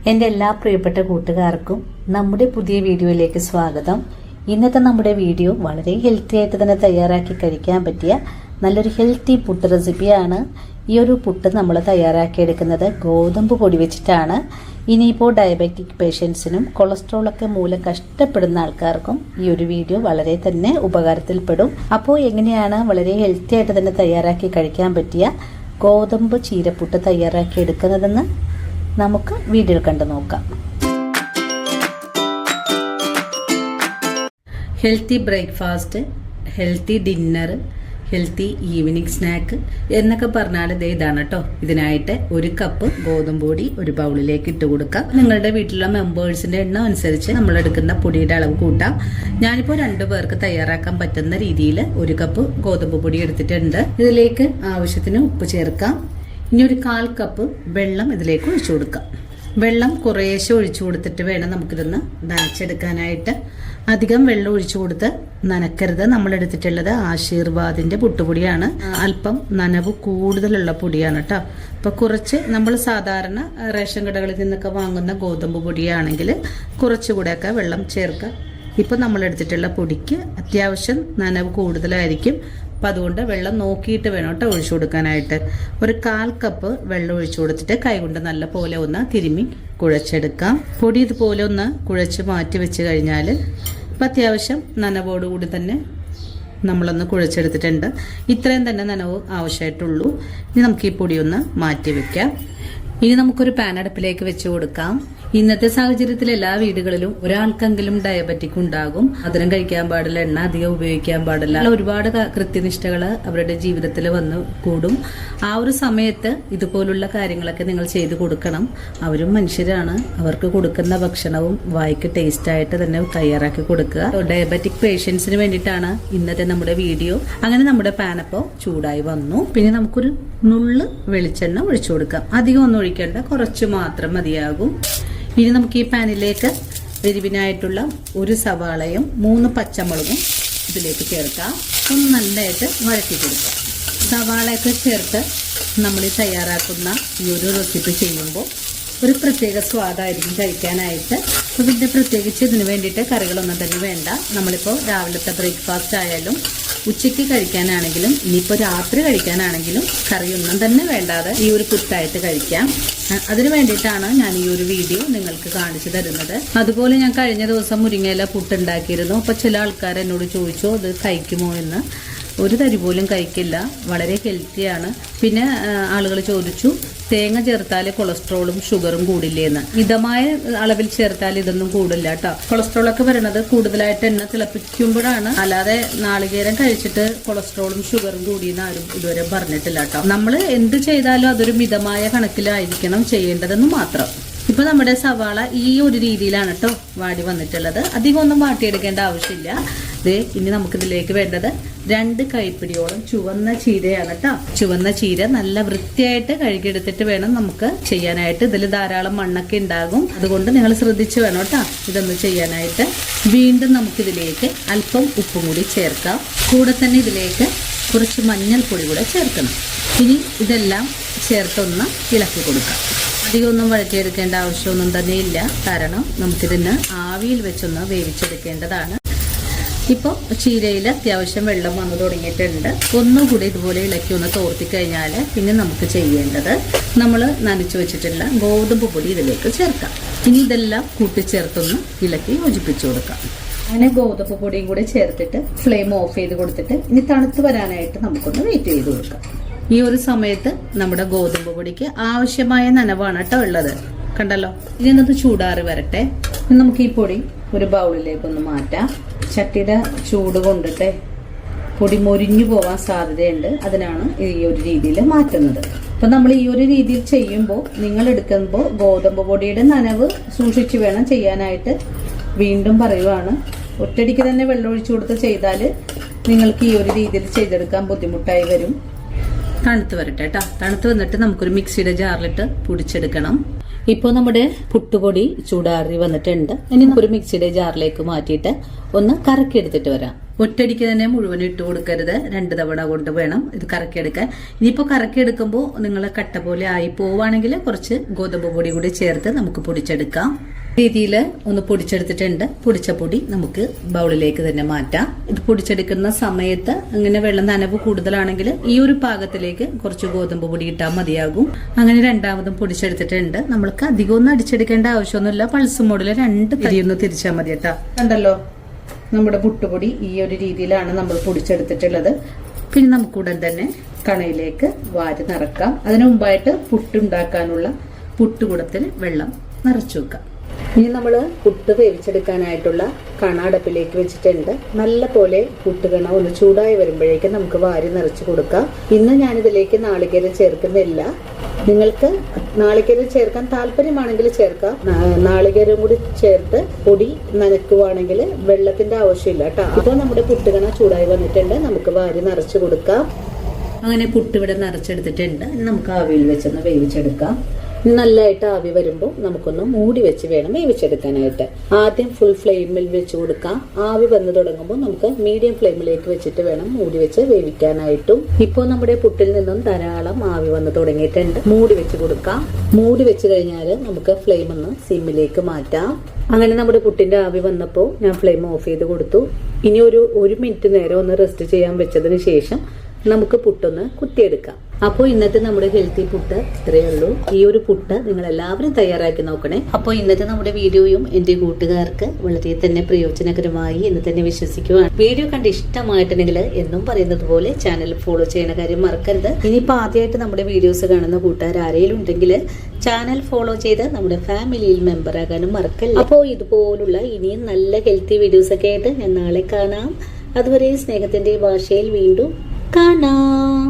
എൻ്റെ എല്ലാ പ്രിയപ്പെട്ട കൂട്ടുകാർക്കും നമ്മുടെ പുതിയ വീഡിയോയിലേക്ക് സ്വാഗതം. ഇന്നത്തെ നമ്മുടെ വീഡിയോ വളരെ ഹെൽത്തി ആയിട്ട് തന്നെ തയ്യാറാക്കി കഴിക്കാൻ പറ്റിയ നല്ലൊരു ഹെൽത്തി പുട്ട് റെസിപ്പിയാണ്. ഈ ഒരു പുട്ട് നമ്മൾ തയ്യാറാക്കിയെടുക്കുന്നത് ഗോതമ്പ് പൊടി വെച്ചിട്ടാണ്. ഇനിയിപ്പോൾ ഡയബറ്റിക് പേഷ്യൻസിനും കൊളസ്ട്രോളൊക്കെ മൂലം കഷ്ടപ്പെടുന്ന ആൾക്കാർക്കും ഈ ഒരു വീഡിയോ വളരെ തന്നെ ഉപകാരത്തിൽപ്പെടും. അപ്പോൾ എങ്ങനെയാണ് വളരെ ഹെൽത്തി ആയിട്ട് തന്നെ തയ്യാറാക്കി കഴിക്കാൻ പറ്റിയ ഗോതമ്പ് ചീരപ്പുട്ട് തയ്യാറാക്കി എടുക്കുന്നതെന്ന് നമുക്ക് വീഡിയോ കണ്ടു നോക്കാം. Healthy breakfast, healthy dinner, healthy evening snack എന്നൊക്കെ പറഞ്ഞാൽ ഇതാണ് കേട്ടോ. ഇതിനായിട്ട് 1 കപ്പ് ഗോതമ്പ് പൊടി ഒരു ബൗളിലേക്ക് ഇട്ട് കൊടുക്കാം. നിങ്ങളുടെ വീട്ടിലുള്ള മെമ്പേഴ്സിന്റെ എണ്ണം അനുസരിച്ച് നമ്മൾ എടുക്കുന്ന പൊടിയുടെ അളവ് കൂട്ടാം. ഞാനിപ്പോൾ 2 പേർക്ക് തയ്യാറാക്കാൻ പറ്റുന്ന രീതിയിൽ 1 കപ്പ് ഗോതമ്പ് പൊടി എടുത്തിട്ടുണ്ട്. ഇതിലേക്ക് ആവശ്യത്തിന് ഉപ്പ് ചേർക്കാം. ഇനി ഒരു 1/4 കപ്പ് വെള്ളം ഇതിലേക്ക് ഒഴിച്ചു കൊടുക്കാം. വെള്ളം കുറേശ്ശെ ഒഴിച്ചു കൊടുത്തിട്ട് വേണം നമുക്കിതൊന്ന് നനച്ചെടുക്കാനായിട്ട്. അധികം വെള്ളം ഒഴിച്ചു കൊടുത്ത് നനക്കരുത്. നമ്മൾ എടുത്തിട്ടുള്ളത് ആശീർവാദിന്റെ പുട്ടുപൊടിയാണ്. അല്പം നനവ് കൂടുതലുള്ള പൊടിയാണ് കേട്ടോ. അപ്പൊ കുറച്ച് നമ്മൾ സാധാരണ റേഷൻ കടകളിൽ നിന്നൊക്കെ വാങ്ങുന്ന ഗോതമ്പ് പൊടിയാണെങ്കിൽ കുറച്ചുകൂടെയൊക്കെ വെള്ളം ചേർക്കുക. ഇപ്പൊ നമ്മൾ എടുത്തിട്ടുള്ള പൊടിക്ക് അത്യാവശ്യം നനവ് കൂടുതലായിരിക്കും. അപ്പം അതുകൊണ്ട് വെള്ളം നോക്കിയിട്ട് വേണം കേട്ടോ ഒഴിച്ചു കൊടുക്കാനായിട്ട്. ഒരു 1/4 കപ്പ് വെള്ളം ഒഴിച്ചു കൊടുത്തിട്ട് കൈകൊണ്ട് നല്ല പോലെ ഒന്ന് തിരുമ്മി കുഴച്ചെടുക്കാം. പൊടി ഇതുപോലെ ഒന്ന് കുഴച്ച് മാറ്റി വെച്ച് കഴിഞ്ഞാൽ ഇപ്പം അത്യാവശ്യം നനവോടുകൂടി തന്നെ നമ്മളൊന്ന് കുഴച്ചെടുത്തിട്ടുണ്ട്. ഇത്രയും തന്നെ നനവ് ആവശ്യമായിട്ടുള്ളൂ. ഇനി നമുക്ക് ഈ പൊടി ഒന്ന് മാറ്റി വെക്കാം. ഇനി നമുക്കൊരു പാൻ അടുപ്പിലേക്ക് വെച്ച് കൊടുക്കാം. ഇന്നത്തെ സാഹചര്യത്തിൽ എല്ലാ വീടുകളിലും ഒരാൾക്കെങ്കിലും ഡയബറ്റിക് ഉണ്ടാകും. മധുരം കഴിക്കാൻ പാടില്ല, എണ്ണ അധികം ഉപയോഗിക്കാൻ പാടില്ല, ഒരുപാട് കൃത്യനിഷ്ഠകൾ അവരുടെ ജീവിതത്തിൽ വന്ന് കൂടും. ആ ഒരു സമയത്ത് ഇതുപോലുള്ള കാര്യങ്ങളൊക്കെ നിങ്ങൾ ചെയ്തു കൊടുക്കണം. അവരും മനുഷ്യരാണ്. അവർക്ക് കൊടുക്കുന്ന ഭക്ഷണവും വായിക്ക് ടേസ്റ്റ് ആയിട്ട് തന്നെ തയ്യാറാക്കി കൊടുക്കുക. ഡയബറ്റിക് പേഷ്യൻസിന് വേണ്ടിയിട്ടാണ് ഇന്നത്തെ നമ്മുടെ വീഡിയോ. അങ്ങനെ നമ്മുടെ പാനപ്പോ ചൂടായി വന്നു. പിന്നെ നമുക്കൊരു നുള്ള് വെളിച്ചെണ്ണ ഒഴിച്ചു കൊടുക്കാം. അധികം ഒന്നും ഒഴിക്കേണ്ട, കുറച്ച് മാത്രം മതിയാകും. ഇനി നമുക്ക് ഈ പാനിലേക്ക് എരിവിനായിട്ടുള്ള 1 സവാളയും 3 പച്ചമുളകും ഇതിലേക്ക് ചേർക്കാം. ഒന്ന് നല്ലതായിട്ട് വഴറ്റി കൊടുക്കാം. സവാളയൊക്കെ ചേർത്ത് നമ്മൾ ഈ തയ്യാറാക്കുന്ന ഈ ഒരു റെസിപ്പി ചെയ്യുമ്പോൾ ഒരു പ്രത്യേക സ്വാദായിരിക്കും കഴിക്കാനായിട്ട്. അപ്പോൾ പിന്നെ പ്രത്യേകിച്ച് ഇതിന് വേണ്ടിയിട്ട് കറികളൊന്നും തന്നെ വേണ്ട. നമ്മളിപ്പോൾ രാവിലത്തെ ബ്രേക്ക്ഫാസ്റ്റ് ആയാലും ഉച്ചയ്ക്ക് കഴിക്കാനാണെങ്കിലും ഇനിയിപ്പോൾ രാത്രി കഴിക്കാനാണെങ്കിലും കറിയൊന്നും തന്നെ വേണ്ടാതെ ഈ ഒരു പുട്ടായിട്ട് കഴിക്കാം. അതിന് വേണ്ടിയിട്ടാണ് ഞാൻ ഈ ഒരു വീഡിയോ നിങ്ങൾക്ക് കാണിച്ചു തരുന്നത്. അതുപോലെ ഞാൻ കഴിഞ്ഞ ദിവസം മുരിങ്ങയില പുട്ടുണ്ടാക്കിയിരുന്നു. അപ്പോൾ ചില ആൾക്കാർ എന്നോട് ചോദിച്ചു അത് കഴിക്കുമോ എന്ന്. ഒരു തരി പോലും കഴിക്കില്ല, വളരെ ഹെൽത്തിയാണ്. പിന്നെ ആളുകൾ ചോദിച്ചു തേങ്ങ ചേർത്താൽ കൊളസ്ട്രോളും ഷുഗറും കൂടില്ലേന്ന്. മിതമായ അളവിൽ ചേർത്താൽ ഇതൊന്നും കൂടില്ല കേട്ടോ. കൊളസ്ട്രോളൊക്കെ വരുന്നത് കൂടുതലായിട്ട് എണ്ണ തിളപ്പിക്കുമ്പോഴാണ്. അല്ലാതെ നാളികേരം കഴിച്ചിട്ട് കൊളസ്ട്രോളും ഷുഗറും കൂടിയെന്ന് ആരും ഇതുവരെ പറഞ്ഞിട്ടില്ല കേട്ടോ. നമ്മൾ എന്ത് ചെയ്താലും അതൊരു മിതമായ കണക്കിലായിരിക്കണം ചെയ്യേണ്ടതെന്ന് മാത്രം. ഇപ്പൊ നമ്മുടെ സവാള ഈ ഒരു രീതിയിലാണ് കേട്ടോ വാടി വന്നിട്ടുള്ളത്. അധികം ഒന്നും വാട്ടിയെടുക്കേണ്ട ആവശ്യമില്ല. ഇനി നമുക്കിതിലേക്ക് വേണ്ടത് 2 കൈപ്പിടിയോളം ചുവന്ന ചീരയാണ് കേട്ടോ. ചുവന്ന ചീര നല്ല വൃത്തിയായിട്ട് കഴുകിയെടുത്തിട്ട് വേണം നമുക്ക് ചെയ്യാനായിട്ട്. ഇതിൽ ധാരാളം മണ്ണൊക്കെ ഉണ്ടാകും. അതുകൊണ്ട് നിങ്ങൾ ശ്രദ്ധിച്ച് വേണം കേട്ടോ ഇതൊന്ന് ചെയ്യാനായിട്ട്. വീണ്ടും നമുക്കിതിലേക്ക് അല്പം ഉപ്പും കൂടി ചേർക്കാം. കൂടെ തന്നെ ഇതിലേക്ക് കുറച്ച് മഞ്ഞൾപ്പൊടി കൂടെ ചേർക്കണം. ഇനി ഇതെല്ലാം ചേർത്തൊന്ന് ഇളക്കി കൊടുക്കാം. അധികമൊന്നും വഴറ്റിയെടുക്കേണ്ട ആവശ്യമൊന്നും തന്നെയില്ല. കാരണം നമുക്കിതിന് ആവിയിൽ വെച്ചൊന്ന് വേവിച്ചെടുക്കേണ്ടതാണ്. ഇപ്പോൾ ചീരയിൽ അത്യാവശ്യം വെള്ളം വന്നു തുടങ്ങിയിട്ടുണ്ട്. ഒന്നുകൂടി ഇതുപോലെ ഇളക്കി ഒന്ന് തോർത്തി കഴിഞ്ഞാൽ പിന്നെ നമുക്ക് ചെയ്യേണ്ടത് നമ്മൾ നനച്ചു വെച്ചിട്ടുള്ള ഗോതമ്പ് പൊടി ഇതിലേക്ക് ചേർക്കാം. ഇനി ഇതെല്ലാം കൂട്ടിച്ചേർത്തൊന്ന് ഇളക്കി യോജിപ്പിച്ചു കൊടുക്കാം. അങ്ങനെ ഗോതമ്പ് പൊടിയും കൂടെ ചേർത്തിട്ട് ഫ്ലെയിം ഓഫ് ചെയ്ത് കൊടുത്തിട്ട് ഇനി തണുത്ത് വരാനായിട്ട് നമുക്കൊന്ന് വെയിറ്റ് ചെയ്ത് കൊടുക്കാം. ഈ ഒരു സമയത്ത് നമ്മുടെ ഗോതമ്പ് പൊടിക്ക് ആവശ്യമായ നനവാണ് കേട്ടോ ഉള്ളത്. കണ്ടല്ലോ. ഇനി ഒന്ന് ചൂടാറി വരട്ടെ. നമുക്ക് ഈ പൊടി ഒരു ബൗളിലേക്കൊന്ന് മാറ്റാം. ചട്ടിയുടെ ചൂട് കൊണ്ടിട്ട് പൊടി മൊരിഞ്ഞു പോവാൻ സാധ്യതയുണ്ട്. അതിനാണ് ഈ ഒരു രീതിയിൽ മാറ്റുന്നത്. അപ്പൊ നമ്മൾ ഈ ഒരു രീതിയിൽ ചെയ്യുമ്പോൾ നിങ്ങൾ എടുക്കുമ്പോൾ ഗോതമ്പ് പൊടിയുടെ നനവ് സൂക്ഷിച്ചു വേണം ചെയ്യാനായിട്ട്. വീണ്ടും പറയുവാണ്, ഒറ്റടിക്ക് തന്നെ വെള്ളം ഒഴിച്ചു കൊടുത്ത് ചെയ്താൽ നിങ്ങൾക്ക് ഈ ഒരു രീതിയിൽ ചെയ്തെടുക്കാൻ ബുദ്ധിമുട്ടായി വരും. തണുത്ത് വരട്ടെ കേട്ടോ. തണുത്ത് വന്നിട്ട് നമുക്കൊരു മിക്സിയുടെ ജാറിലിട്ട് പൊടിച്ചെടുക്കണം. ഇപ്പോൾ നമ്മുടെ പുട്ടുപൊടി ചൂടാറി വന്നിട്ടുണ്ട്. ഇനി ഒരു മിക്സിയുടെ ജാറിലേക്ക് മാറ്റിയിട്ട് ഒന്ന് കറക്കിയെടുത്തിട്ട് വരാം. ഒറ്റയടിക്ക് തന്നെ മുഴുവൻ ഇട്ട് കൊടുക്കരുത്, 2 തവണ കൊണ്ട് വേണം ഇത് കറക്കിയെടുക്കാൻ. ഇനിയിപ്പോൾ കറക്കിയെടുക്കുമ്പോൾ നിങ്ങൾ കട്ട പോലെ ആയി പോവുകയാണെങ്കിൽ കുറച്ച് ഗോതമ്പ് പൊടി കൂടി ചേർത്ത് നമുക്ക് പൊടിച്ചെടുക്കാം. രീതിയിൽ ഒന്ന് പൊടിച്ചെടുത്തിട്ടുണ്ട്. പൊടിച്ച പൊടി നമുക്ക് ബൗളിലേക്ക് തന്നെ മാറ്റാം. ഇത് പൊടിച്ചെടുക്കുന്ന സമയത്ത് അങ്ങനെ വെള്ളം നനവ് കൂടുതലാണെങ്കിൽ ഈ ഒരു പാകത്തിലേക്ക് കുറച്ച് ഗോതമ്പ് പൊടി ഇട്ടാൽ മതിയാകും. അങ്ങനെ രണ്ടാമതും പൊടിച്ചെടുത്തിട്ടുണ്ട്. നമ്മൾക്ക് അധികം ഒന്നും അടിച്ചെടുക്കേണ്ട ആവശ്യമൊന്നുമില്ല. പൾസ് മോഡിൽ 2 തിരിയൊന്ന് തിരിച്ചാൽ മതി കേട്ടോ. കണ്ടല്ലോ, നമ്മുടെ പുട്ടുപൊടി ഈ ഒരു രീതിയിലാണ് നമ്മൾ പൊടിച്ചെടുത്തിട്ടുള്ളത്. പിന്നെ നമുക്ക് ഉടൻ തന്നെ കണയിലേക്ക് വാരി നിറക്കാം. അതിനു മുമ്പായിട്ട് പുട്ടുണ്ടാക്കാനുള്ള പുട്ടുകുടത്തിൽ വെള്ളം നിറച്ചു വെക്കാം. ഇനി നമ്മൾ പുട്ട് വേവിച്ചെടുക്കാനായിട്ടുള്ള കണ അടുപ്പിലേക്ക് വെച്ചിട്ടുണ്ട്. നല്ല പോലെ പുട്ടുകണ ഒന്ന് ചൂടായി വരുമ്പോഴേക്കും നമുക്ക് വാരി നിറച്ച് കൊടുക്കാം. ഇന്ന് ഞാനിതിലേക്ക് നാളികേരം ചേർക്കുന്നില്ല. നിങ്ങൾക്ക് നാളികേരം ചേർക്കാൻ താല്പര്യമാണെങ്കിൽ ചേർക്കാം. നാളികേരം കൂടി ചേർത്ത് പൊടി നനയ്ക്കുവാണെങ്കിൽ വെള്ളത്തിന്റെ ആവശ്യമില്ല കേട്ടോ. ഇപ്പോൾ നമ്മുടെ പുട്ടുകണ ചൂടായി വന്നിട്ടുണ്ട്. നമുക്ക് വാരി നിറച്ച് കൊടുക്കാം. അങ്ങനെ പുട്ടിവിടെ നിറച്ചെടുത്തിട്ടുണ്ട്. നമുക്ക് ആവിയിൽ വെച്ചൊന്ന് വേവിച്ചെടുക്കാം. നല്ലതായിട്ട് ആവി വരുമ്പോൾ നമുക്കൊന്ന് മൂടി വെച്ച് വേണം വേവിച്ചെടുക്കാനായിട്ട്. ആദ്യം ഫുൾ ഫ്ലെയിമിൽ വെച്ച് കൊടുക്കാം. ആവി വന്നു തുടങ്ങുമ്പോൾ നമുക്ക് മീഡിയം ഫ്ലെയിമിലേക്ക് വെച്ചിട്ട് വേണം മൂടി വെച്ച് വേവിക്കാനായിട്ടും. ഇപ്പോൾ നമ്മുടെ പുട്ടിൽ നിന്നും ധാരാളം ആവി വന്ന് തുടങ്ങിയിട്ടുണ്ട്. മൂടി വെച്ച് കൊടുക്കാം. മൂടി വെച്ച് കഴിഞ്ഞാൽ നമുക്ക് ഫ്ലെയിം ഒന്ന് സിമ്മിലേക്ക് മാറ്റാം. അങ്ങനെ നമ്മുടെ പുട്ടിന്റെ ആവി വന്നപ്പോൾ ഞാൻ ഫ്ലെയിം ഓഫ് ചെയ്ത് കൊടുത്തു. ഇനി ഒരു മിനിറ്റ് നേരം ഒന്ന് റെസ്റ്റ് ചെയ്യാൻ വെച്ചതിന് ശേഷം നമുക്ക് പുട്ടൊന്ന് കുത്തിയെടുക്കാം. അപ്പോൾ ഇന്നത്തെ നമ്മുടെ ഹെൽത്തി പുട്ട് ഇത്രയേ ഉള്ളൂ. ഈ ഒരു പുട്ട് നിങ്ങൾ എല്ലാവരും തയ്യാറാക്കി നോക്കണേ. അപ്പോൾ ഇന്നത്തെ നമ്മുടെ വീഡിയോയും എൻ്റെ കൂട്ടുകാർക്ക് വളരെ തന്നെ പ്രയോജനകരമായി എന്ന് തന്നെ വിശ്വസിക്കുകയാണ്. വീഡിയോ കണ്ട് ഇഷ്ടമായിട്ടുണ്ടെങ്കിൽ എന്നും പറയുന്നത് പോലെ ചാനൽ ഫോളോ ചെയ്യുന്ന കാര്യം മറക്കരുത്. ഇനിയിപ്പോൾ ആദ്യമായിട്ട് നമ്മുടെ വീഡിയോസ് കാണുന്ന കൂട്ടുകാർ ആരെങ്കിലും ഉണ്ടെങ്കിൽ ചാനൽ ഫോളോ ചെയ്ത് നമ്മുടെ ഫാമിലിയിൽ മെമ്പർ ആകാനും മറക്കല്ല. അപ്പോൾ ഇതുപോലുള്ള ഇനിയും നല്ല ഹെൽത്തി വീഡിയോസ് ഒക്കെ ആയിട്ട് ഞാൻ നാളെ കാണാം. അതുവരെ സ്നേഹത്തിന്റെ ഭാഷയിൽ വീണ്ടും കാണാം.